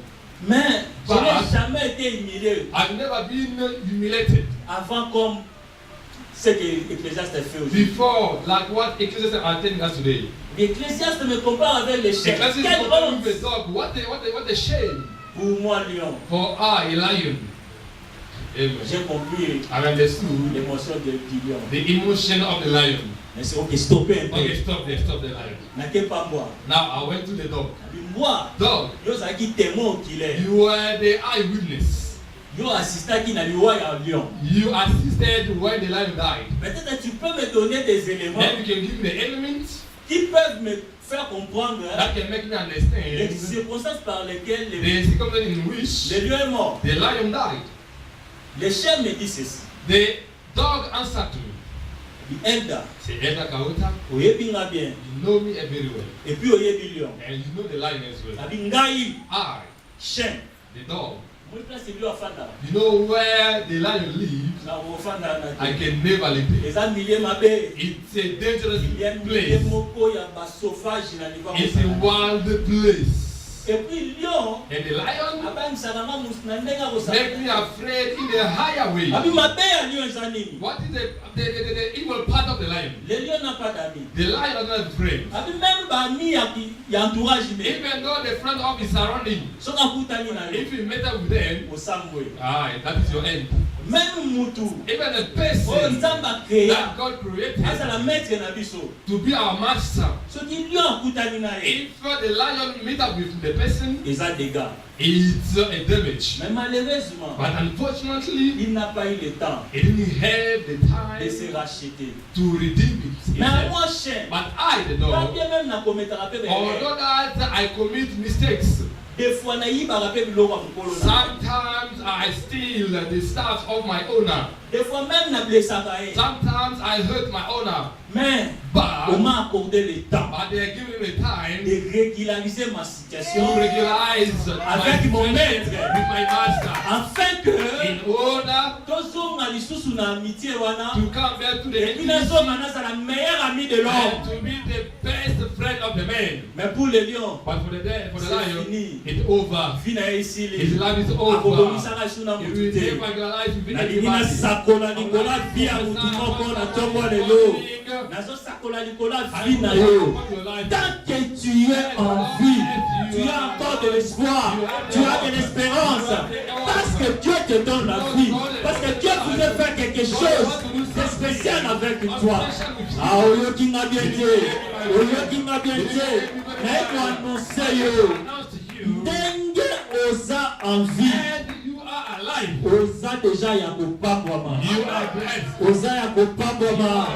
Mais je Bah, n'ai jamais été humilié I've never been humiliated avant comme ce que Ecclésiaste fait aujourd'hui. before, like what Ecclesiastes are telling us today. L'Ecclésiaste me compare avec les chiens. Ecclesiastes Quelle comparing honte with the dog. What a shame pour moi lion. for I, a lion. Amen. J'ai compris I understood l'émotion du lion. the emotion of the lion. Mais c'est ok, stoppez un peu. Okay, stop the lion. N'inquiète pas moi. Now I went to the dog. Moi, Dog, yo zaki témoin oculaire. you were the eyewitness. Yo assistant na liwa ya lion. You assisted when the lion died. Peut-être tu peux me donner des éléments Then you can give me the elements qui peuvent me faire comprendre that can make me les understand circonstances par lesquelles the circumstances in which le lion est mort. the lion died. Le chien me dit ceci. The dog answered to me. Elda, Say, Elda Kaota, oyebi nga bien. you know me very well. Et puis oyebi lion. And you know the lion as well. Abi ngai I, chien. the dog, Moi place lion afanda. you know where the lion lives. Na ofanda na. I can never live there. Les milieu mabe. It's a dangerous Il y a milieu place. moko ya ba sauvage na liwa. It's a wild place. Et puis lion And the lion abangisaka nga na ndenge akosala. make me afraid in a higher way. Abi mabe ya lion eza nini? What is the evil part of the lion? Le lion n'a pas d'amis. The lion doesn't have friends. Abi même ba ami ya entourage me. Even though the front of his surrounding, Soka kutani na yo. if you met up with them, Osambwe. that is your end. Même mutu. Even a Oh person nzamba créa. that God created Azala maître na biso. to be our master. Soki lion kutani na ye. If the lion meet up with the person, Eza dégâts. it's a damage. Mais malheureusement, But unfortunately, il n'a pas eu le temps he didn't have the de se time racheter. to redeem it. Mais himself. moi chien. But I, the Pas dog, bien même na commettre pe. although that I commit mistakes, Des fois na yiba pe biloko mukolo na. sometimes I steal the stuff of my owner. Des fois même na blessaka ye. Sometimes I hurt my owner. Mais on But, m'a accordé le temps they are giving me time de régulariser ma to situation regularize avec mon my maître. relationship with my master. Afin que In order tozonga lisusu na amitié wana to come back to the et puis nazonga nazala meilleur ami de and l'homme. to be the best friend of the man. Mais pour le lion, But for the c'est lion, fini. it's over. Vie na ye His esili. life is over. Akobomisaka biso na He motu will te. never regularize with Nalingi anybody. nasakola likola vi ya motu moko na ntongo lelo. Nazosakola likola vi na yo. Tant que tu es en vie, tu as encore de l'espoir, tu as de l'espérance. Parce que Dieu te donne la vie. Parce que Dieu voulait faire quelque chose de spécial avec toi. Ah, oyoki nga bien te. Oyoki nga bien te. Mais pour annoncer yo. Ndenge oza en vie. And you are alive. Oza déjà ya kopambwama. You are blessed. Oza ya kopambwama.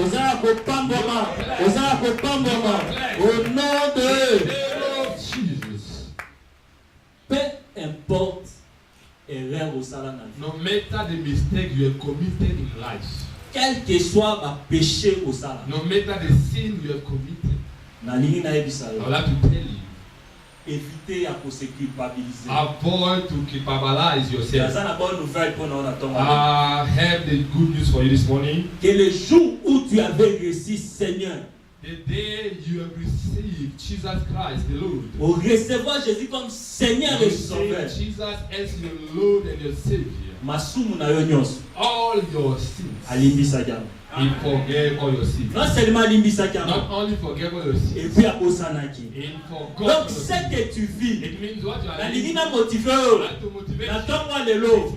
Oza ya kopambwama. Oza ya kopambwama. Au nom de Name of Jesus. peu importe erreur osala na vie. No matter the mistake you have committed in life, Quel que soit ma péché osala. no matter the sin you have committed, Nalingi na yebisa I yo. would like to tell you, éviter à se culpabiliser. Avoid to culpabilize yourself. C'est une bonne nouvelle pour nous attendre. Have the good news for you this morning. Que le jour où tu avais reçu Seigneur, the day you have received Jesus Christ, the Lord, au recevoir Jésus comme Seigneur et Sauveur, Jesus as your Lord and your Savior, all your sins, He forgave all your sins. Non seulement Not only forgave all your sins, et puis à Osanaki. Donc ce que tu vis, it means what you are la living. ligne motivée, la tombe de l'eau,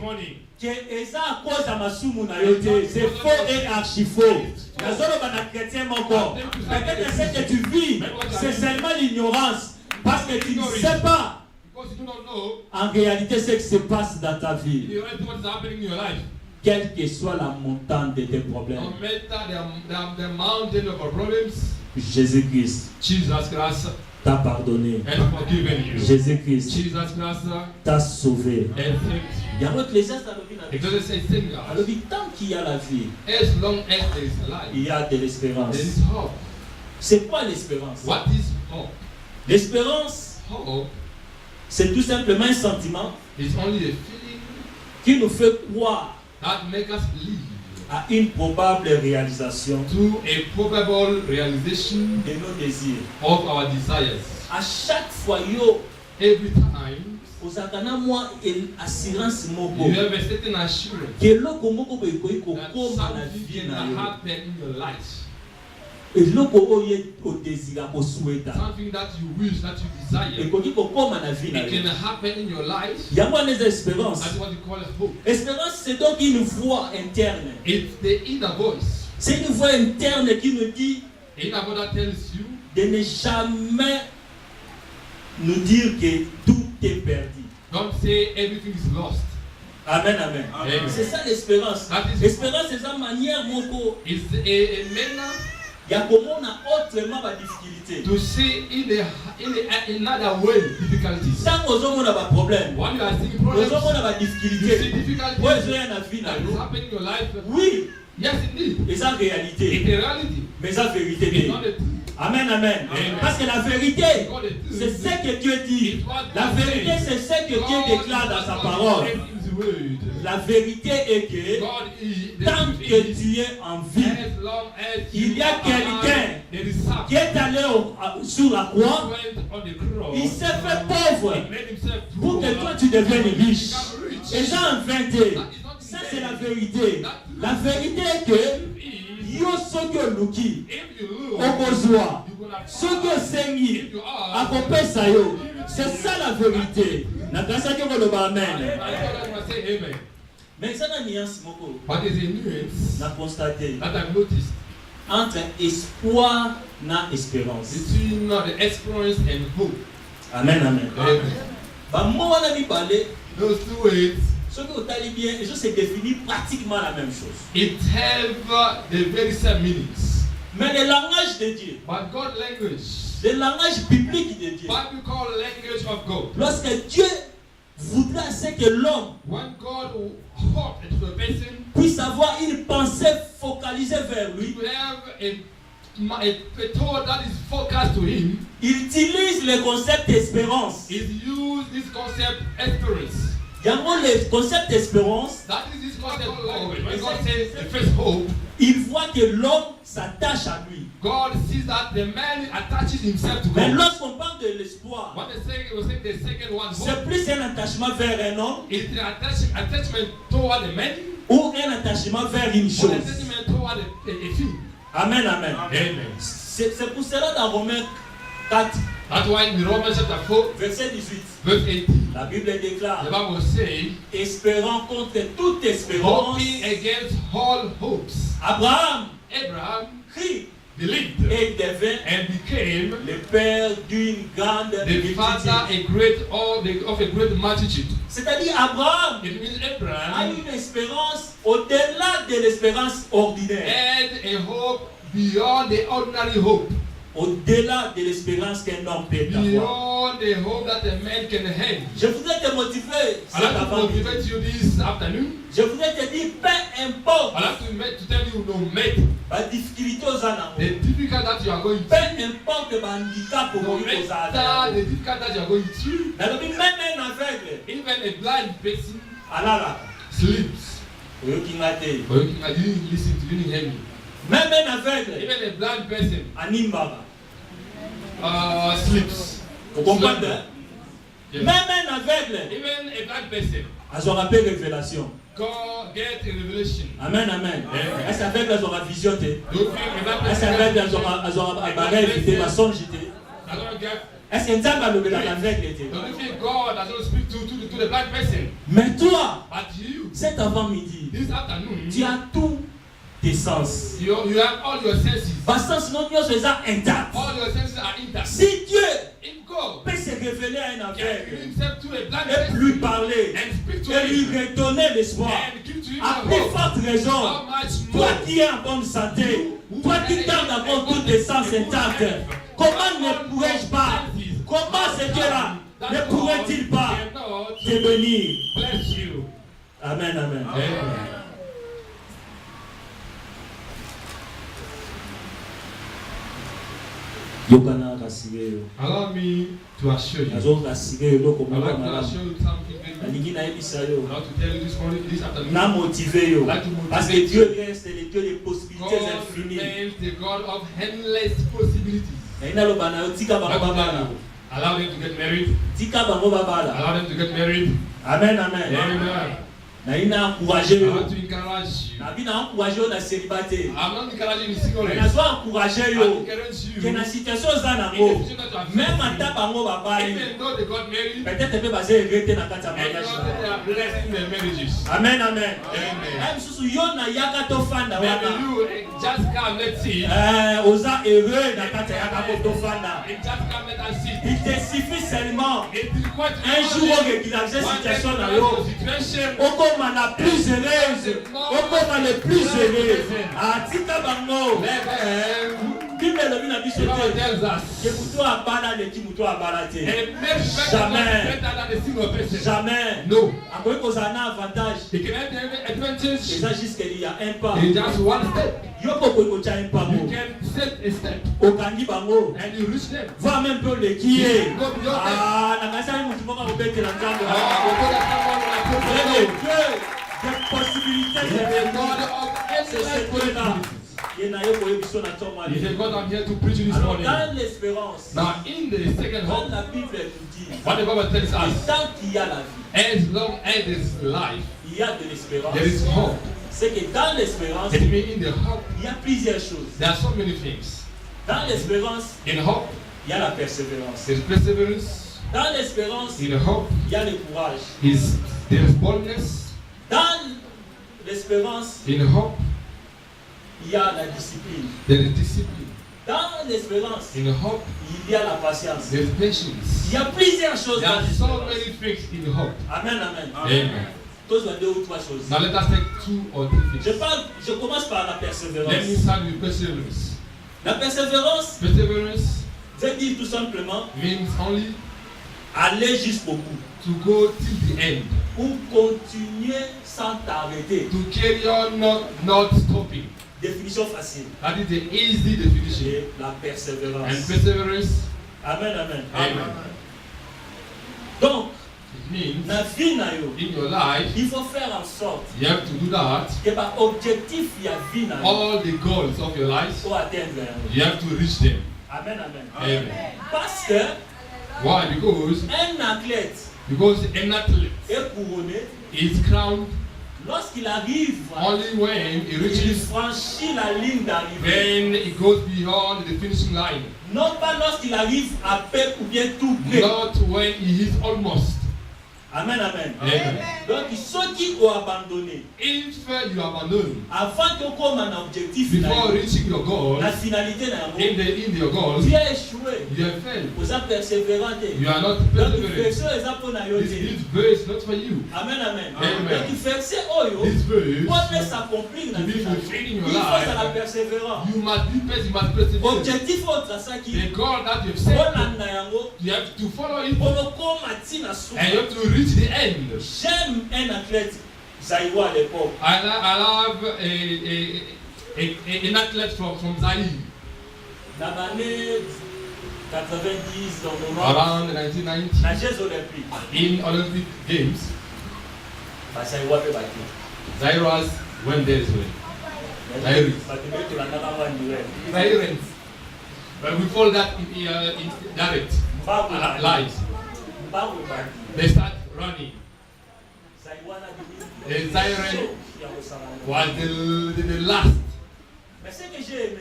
que eza à cause de masumu na yote, c'est faux et archi faux. La zone bana chrétien mon corps. Peut-être ce que tu vis, c'est seulement l'ignorance, parce que tu ne sais pas. En réalité, ce qui se passe dans ta vie, quelle que soit la montagne de tes problèmes, Jésus-Christ t'a pardonné. Jésus-Christ t'a sauvé. Il y a autre les alors tant qu'il y a la vie, il y a de l'espérance. C'est quoi l'espérance? L'espérance, c'est tout simplement un sentiment qui nous fait croire that make us believe à une probable réalisation to a probable realization de nos désirs. Of our desires. À chaque fois, every time, vous avez moi une assurance moko. You have a certain assurance que loko moko be ko that something can happen in your life. Et loko oye o désira ko souhaita. Something that you wish, that you desire. Et ko di ko koma na vie na. It can happen in your life. Yango les espérances. That's what you call a hope. Espérance, c'est donc une voix interne. It's the inner voice. C'est une voix interne qui nous dit inner voice that tells you de ne jamais nous dire que tout est perdu. Don't say everything is lost. Amen, amen. Amen. C'est ça l'espérance. L'espérance, c'est sa manière moko. It's a manner. Il y a comment on a autrement la difficulté. To see in another way difficulties. Tant aux hommes on a pas problème. When you are seeing problems, aux hommes on a pas difficulté. You see difficulties. Ouais, j'ai un avis là. It's happening in your life. Oui. Yes, indeed. Et ça réalité. It's a reality. Mais ça vérité. It's not the truth. Amen, amen. Amen. Parce que la vérité, c'est ce que Dieu dit. La vérité, c'est ce que Dieu déclare dans sa parole. La vérité est que tant que tu es en vie, il y a quelqu'un qui est allé sur la croix, il s'est fait pauvre pour que toi tu deviennes riche. Et j'ai inventé. Ça c'est la vérité. La vérité est que yo soko luki okozwa soko sengi akopesa yo. C'est ça la vérité. Na grâce que le amen. Mais ça n'a nuance moko. What is a nuance? Na constaté. That I've noticed. Entre espoir na espérance. Between the experience and hope. Amen, amen. Amen. Bah moi on a mis parler. Those two words. Ce que vous allez bien, et ça c'est défini pratiquement la même chose. It have the very same meanings. Mais le langage de Dieu. But God language. Le langage biblique de Dieu. Biblical language of God. Lorsque Dieu voudra que l'homme when God hoped that the person puisse avoir une pensée focalisée vers lui, to have a thought that is focused to him, il utilise le concept d'espérance. He used this concept experience. Il y a le concept d'espérance. That is this concept of hope. When God says the first hope, il voit que l'homme s'attache à lui. God sees that the man attaches himself to God. Mais lorsqu'on parle de l'espoir, what the second one, c'est plus un attachement vers un homme. It's an attachment toward a man. Ou un attachement vers une chose. Or an attachment toward a thing. Amen, amen. Amen. C'est pour cela dans Romains 4. That's why in Romans chapter 4, verset 18, verse 18, la Bible déclare, the Bible says, espérant contre toute espérance, hoping against all hopes. Abraham He believed et devint and became le père d'une grande the father of a great multitude. C'est-à-dire Abraham It means Abraham a une espérance au-delà de l'espérance ordinaire. had a hope beyond the ordinary hope. Au-delà de l'espérance qu'un homme peut avoir. Beyond the hope that a man can have. Je voudrais te motiver cet après-midi. Je voudrais te dire, peu importe la difficulté aux ânes, peu importe le handicap pour nous aux ânes, même un aveugle, even a blind person sleeps. Même un aveugle, even a blind person sleeps. Vous comprenez? Même un aveugle, even a blind person, ils auront une révélation. God get a revelation. Amen, amen. Est-ce qu'avec elles auront vision? Est-ce qu'avec elles auront appareil vidé, la songe? Est-ce que Dieu va le mettre avec l'été? God doesn't speak to the blind person. Mais toi, cet avant-midi, tu as tous tes sens. You have all your senses. All your senses are intact. Si Dieu peut se révéler à un aveugle et lui parler et lui redonner l'espoir, à plus forte raison, toi qui es en bonne santé, toi qui gardes encore tous tes sens intacts, comment ne pourrais-je pas, comment ce Dieu-là ne pourrait-il pas te bénir? Amen, amen. Allow me to assure you. I want to assure you something. This afternoon. Parce que Dieu reste le Dieu des possibilités infinies. The God of endless possibilities. Allow them to get married. Allow them to get married. Amen, amen. Amen. I want to encourage you. I'm not encouraging you singleness. I encourage you. Même en temps even though they got married, peut-être peut passer regretter na kata mariage. they are blessing their marriages. Amen, amen. Amen. Susu yona yaka to fanda wana. You just come, let's see. Oza heureux na kata yaka to fanda. Just come, let us see. Il te suffit seulement un jour où il a cette situation dans l'eau. Okoma la plus heureuse, okoma le plus heureux. Atika bango. Bible le bina biso te. Que muto abana le ki muto abana te. Jamais. Jamais. No. Akoye kozana avantage. It can have advantage. C'est ça juste qu'il y a un pas. In just one step. Yoko ko cha un pas. You can set a step. Okangi bango. And you reach them. Va même peu le qui est. Na ngasa ni mutu moka obete na nzambe. Des possibilités. C'est ce là. He said, God, I'm here to preach you this morning. Dans l'espérance, now, in the second hope, la Bible nous dit, what the Bible tells us, tant qu'il y a la vie, as long as there is life, il y a de l'espérance. There is hope. C'est que dans l'espérance, it means in the hope, il y a plusieurs choses. There are so many things. Dans l'espérance, in hope, il y a la persévérance. There is perseverance. Dans l'espérance, in hope, il y a le courage. There is boldness. Dans l'espérance, in hope, il y a la discipline. There is discipline. Dans l'espérance, in hope, il y a la patience. There is patience. Il y a plusieurs choses dans l'espérance. There are so many things in hope. Amen, amen. Amen. Deux ou trois choses. Now let us take 2 or 3 things. Je commence par la persévérance. Let me start with perseverance. La persévérance, veut dire tout simplement means only aller jusqu'au bout. To go till the end. Ou continuer sans t'arrêter. To carry on not stopping. Définition facile. That is the easy definition. La persévérance. And perseverance. Amen, amen. Amen. Donc, it means na vie na yo, in your life, il faut faire en sorte you have to do that. Que par objectif ya vie na yo, all the goals of your life, faut atteindre. You have to reach them. Amen, amen. Amen. Parce que why? Because un athlète est couronné, is crowned lorsqu'il arrive, only when he reaches, il franchit la ligne d'arrivée. When he goes beyond the finishing line. Non pas lorsqu'il arrive à peu ou bien tout près. Not when he is almost. Amen, amen. Donc, ceux qui ont abandonné, if you abandon, avant que comme un objectif, before reaching your goal, la finalité in your goals, tu as échoué. You have failed. Vous avez persévéré. You are not persevering. This verse is not for you. Amen, amen. Amen. This verse, pour s'accomplir dans il faut la persévérance. You must be patient, you must persevere. Objectif autre ça qui. The goal that you have set, you have to follow it. And you have to reach the end. J'aime un athlète zaïrois à l'époque. I love an athlete from Zaire. Dans l'année 90 dans le around 1990. La Jeux olympiques. In Olympic Games. Zaïrois went there as well. Zairians. But we call that in direct lives. They start running. The Zairian was the last.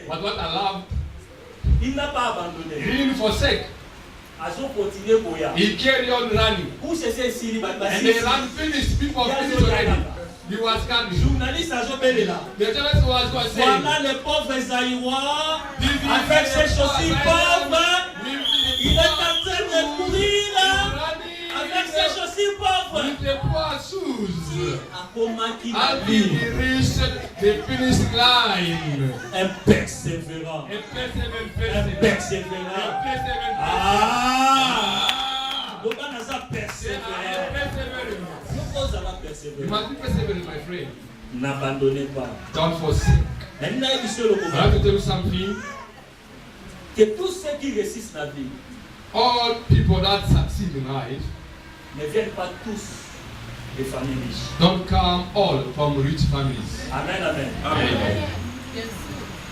But what I loved, il n'a pas abandonné. He didn't forsake. He carried on running. And they ran finished. People finished already. He was coming. Journaliste à Jobéléla. The journalist was saying, voilà les pauvres Zaïrois avec ses chaussures pauvres. Il est en train de courir avec ses chaussures pauvres. With the poor shoes. Until he reached the finish line. Un persévérant. Un persévérant. You must be perseverant, my friend. N'abandonnez pas. Don't forsake. I have to tell you something. Que tous ceux qui réussissent la vie, all people that succeed in life, ne viennent pas tous des familles riches. Don't come all from rich families. Amen, amen. Amen.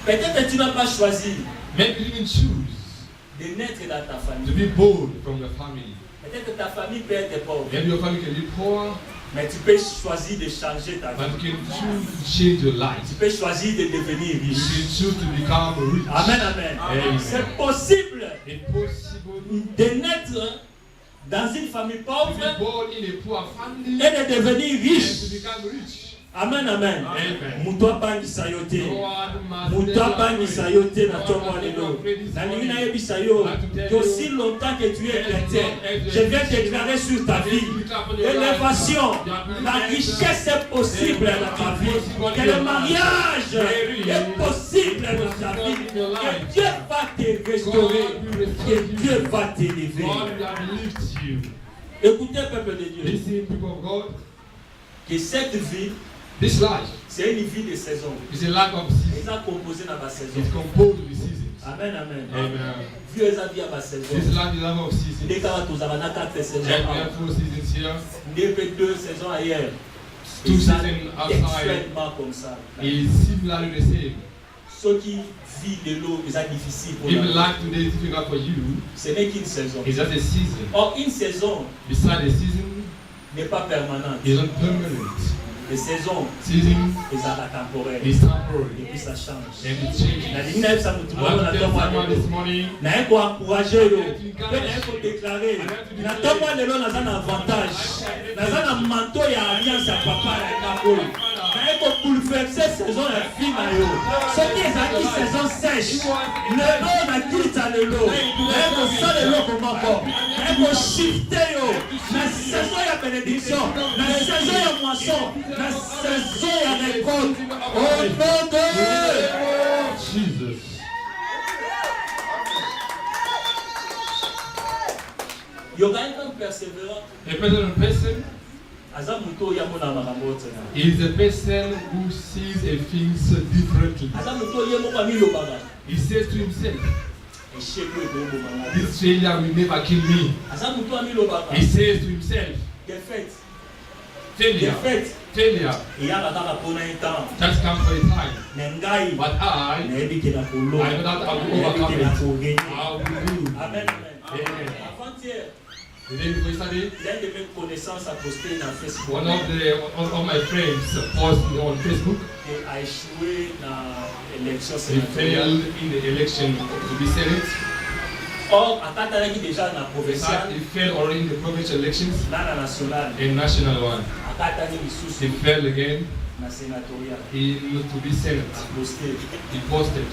Peut-être que tu n'as pas choisi. Maybe you didn't choose de naître dans ta famille. To be born from your family. Peut-être que ta famille peut être pauvre. Maybe your family can be poor. Mais tu peux choisir de changer ta vie. But you can choose to change your life. Tu peux choisir de devenir riche. You can choose to become rich. Amen, amen. Amen. C'est possible de naître naître dans une famille pauvre to be born in a poor family et de devenir riche. And to become rich. Amen, amen. Muto abangisa yote. Muto abangisa yote na tomo lelo. Na ningina yebisa yo. Aussi longtemps que tu es chrétien, je viens déclarer sur ta vie l'élévation. La richesse est possible dans ta vie. Que le mariage est possible dans ta vie. Que Dieu va te restaurer. Que Dieu va t'élever. Écoutez, peuple de Dieu. Que cette vie, this life, c'est une vie de saison. It's a life of seasons. C'est composé dans la saison. It's composed with seasons. Amen, amen. Amen. Vie est la vie à la saison. This life is a life of seasons. Dès qu'on a tous avons 4 saisons. We have 4 seasons here. Dès que 2 saisons ailleurs. 2 seasons outside. Extrêmement comme ça. Is similarly the same. Ceux qui vivent de l'eau, c'est difficile pour Even life today is difficult for you. Ce n'est qu'une saison. It's just a season. Or une saison. Beside the season. N'est pas permanente. It's not permanent. Les saisons, season, is temporary. It's temporary. Et puis ça change. And it changes. Na eko encourager yo. Pe na eko déclarer. Na tomo lelo na zana avantage. Na zana manto ya alliance ya papa ya Kabolo. Na eko bouleverser saison ya vie na yo. Ce qui est acquis saison sèche. Lelo na kita lelo. Na eko sa lelo comme encore. Na eko shifter yo. Na saison ya bénédiction. Na saison ya moisson. La saison ya récolte. Au nom de Jesus. Il y aura un persévérant. A person is a person who sees a things differently. He says to himself, this failure will never kill me. He says to himself, failure just comes for a time. But I know that I will overcome it. I will do. Amen. Amen. The day before yesterday, one of my friends posted on Facebook. He failed in the election to be Senate. Or, à Katalaki déjà dans la provinciale. He fell already in the provincial elections. Dans la nationale. In national one. À Katalaki, he fell again. Na sénatorial. He looked to be senate. He posted.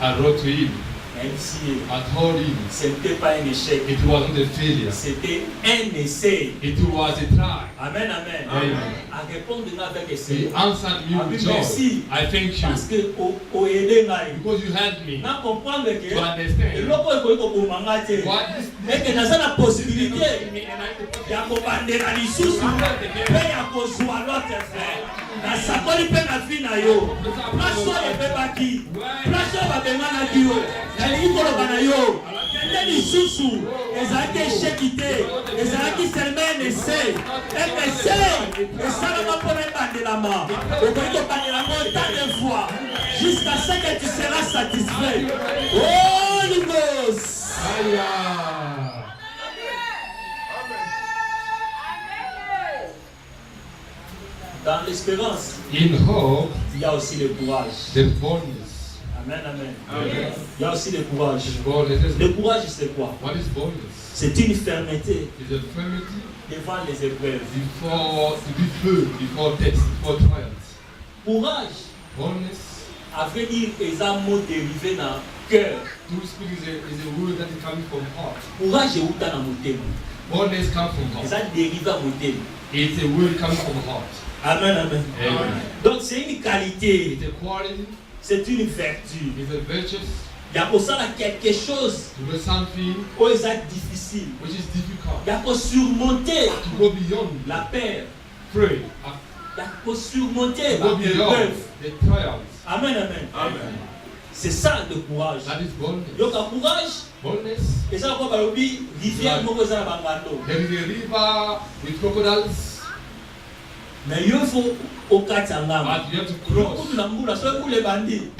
I wrote to him. I told him. C'était pas un échec. It wasn't a failure. C'était un essai. It was a try. Amen, amen. Amen. À répondre avec essai. He answered me with joy. Merci. I thank you. Parce que au aider ngai. Because you helped me. Na comprendre que. To understand. Et loko eko ko manga te. Et que dans la possibilité. Ya ko bandera lisusu. Pe ya ko zwa l'autre frère. Na sakoli pe na vie na yo. Plaso e pe baki. Plaso ba bengana kiyo. Ali koloba na yo. Kende lisusu. Ezalaki échecité. Ezalaki seulement un essai. Un essai. Esalama mpona ebandelama. Okoki kobandelama autant de fois. Jusqu'à ce que tu seras satisfait. Holy Ghost. Dans l'espérance, in hope, il y a aussi le courage. There's boldness. Amen, amen. Amen. Il y a aussi le courage. Boldness. Le courage, c'est quoi? What is boldness? C'est une fermeté It's a firmity devant les épreuves. Before tests, before trials. Courage. Boldness. À vrai dire, c'est un mot dérivé dans le cœur. To speak is a word that is coming from heart. Courage est dans mon thème. Boldness comes from heart. C'est un dérivé à mon thème. It's a word coming from heart. Amen, amen. Amen. Donc c'est une qualité. It's a quality. C'est une vertu. It's a virtue. Il y a pour ça quelque chose to do something qui est difficile. Which is difficult. Il y a pour surmonter to go beyond la peur. Pray. Il y a pour surmonter to go beyond the trials. Amen, amen. Amen. C'est ça le courage. That is boldness. Donc le courage. Boldness. Et ça quoi par obi rivière moko za bangando. There is a river with crocodiles. Mais il faut au katanga. But you have to cross. Pour la mbula so pour les bandits.